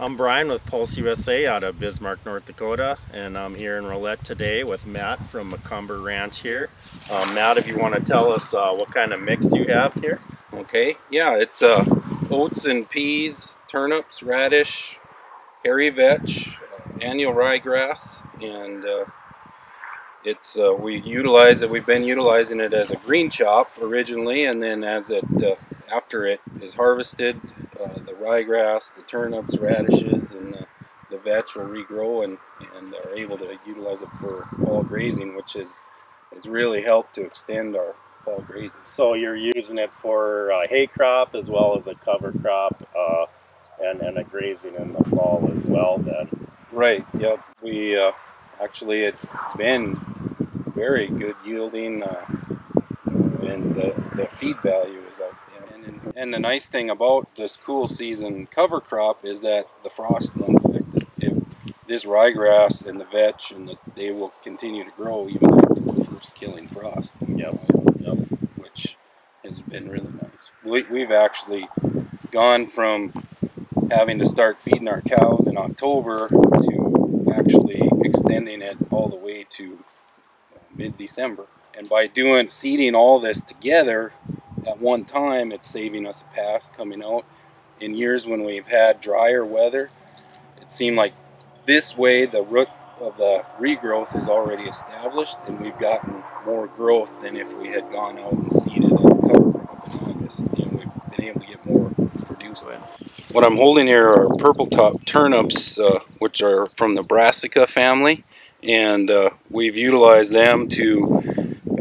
I'm Brian with Pulse USA out of Bismarck, North Dakota, and I'm here in Rolette today with Matt from Macomber Ranch here. Matt, if you want to tell us what kind of mix you have here. Okay, yeah, it's oats and peas, turnips, radish, hairy vetch, annual ryegrass, and we've been utilizing it as a green chop originally, and then as it after it is harvested, the ryegrass, the turnips, radishes, and the vetch will regrow and are able to utilize it for fall grazing, which has really helped to extend our fall grazing. So you're using it for hay crop as well as a cover crop and a grazing in the fall as well then? Right, yep. We actually, it's been very good yielding, and the feed value is outstanding. And the nice thing about this cool season cover crop is that the frost won't affect it. This ryegrass and the vetch, they will continue to grow even after the first killing frost. Yep. Which has been really nice. We've actually gone from having to start feeding our cows in October to actually extending it all the way to mid-December. And by seeding all this together at one time, it's saving us a pass coming out. In years when we've had drier weather, it seemed like this way the root of the regrowth is already established, and we've gotten more growth than if we had gone out and seeded a cover crop in August. We've been able to get more produced then. What I'm holding here are purple top turnips, which are from the Brassica family, and we've utilized them to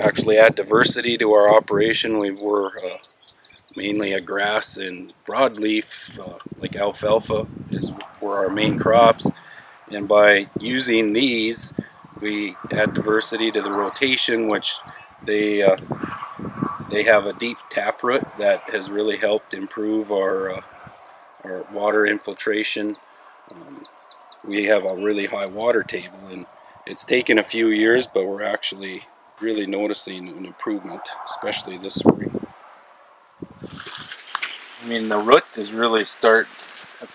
actually add diversity to our operation. We're mainly a grass and broadleaf, like alfalfa were our main crops, and by using these we add diversity to the rotation, which they have a deep taproot that has really helped improve our water infiltration. We have a really high water table, and it's taken a few years, but we're actually really noticing an improvement, especially this spring. I mean, the root is really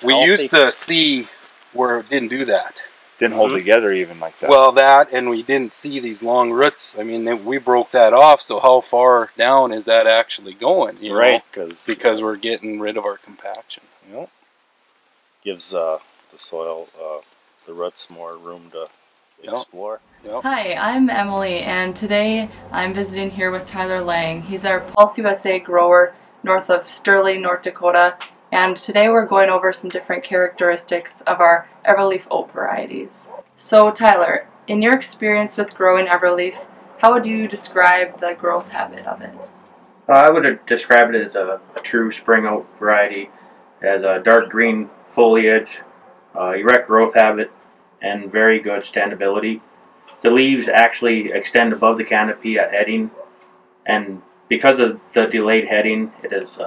we used to see where it didn't do that. Didn't hold together even like that. Well, and we didn't see these long roots. I mean, we broke that off, so how far down is that actually going? Right, because we're getting rid of our compaction. Yep. Gives the soil, the roots more room to explore. Yep. Hi, I'm Emily, and today I'm visiting here with Tyler Lang. He's our Pulse USA grower north of Sterling, North Dakota, and today we're going over some different characteristics of our Everleaf oat varieties. So Tyler, in your experience with growing Everleaf, how would you describe the growth habit of it? I would describe it as a true spring oat variety. It has a dark green foliage, erect growth habit, and very good standability. The leaves actually extend above the canopy at heading, and because of the delayed heading, it is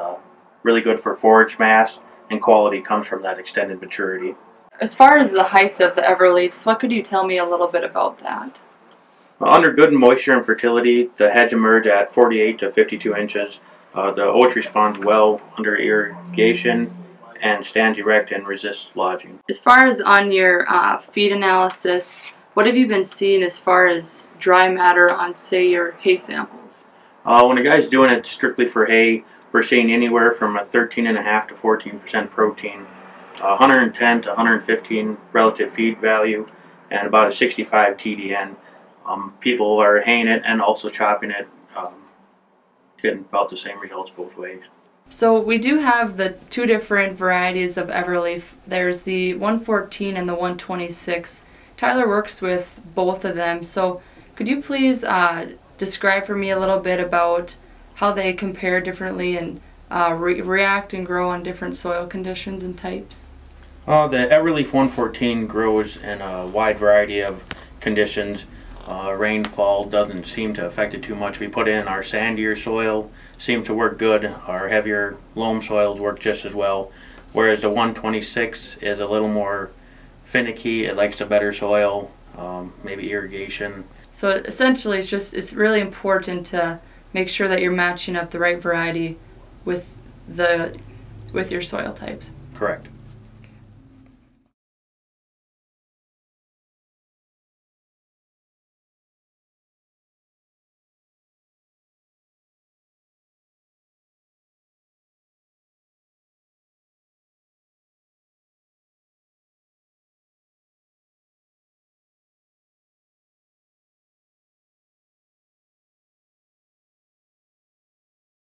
really good for forage mass, and quality comes from that extended maturity. As far as the height of the Everleafs, what could you tell me a little bit about that? Under good moisture and fertility, the heads emerge at 48 to 52 inches. The oat responds well under irrigation and stands erect and resists lodging. As far as on your feed analysis, what have you been seeing as far as dry matter on, say, your hay samples? When a guy's doing it strictly for hay, we're seeing anywhere from a 13.5% to 14% protein, 110 to 115 relative feed value, and about a 65 TDN. People are haying it and also chopping it, getting about the same results both ways. So we do have the two different varieties of Everleaf. There's the 114 and the 126. Tyler works with both of them, so could you please describe for me a little bit about how they compare differently and react and grow on different soil conditions and types? The Everleaf 114 grows in a wide variety of conditions. Rainfall doesn't seem to affect it too much. We put in our sandier soil, seems to work good. Our heavier loam soils work just as well, whereas the 126 is a little more finicky. It likes the better soil, maybe irrigation. So essentially it's really important to make sure that you're matching up the right variety with your soil types. Correct.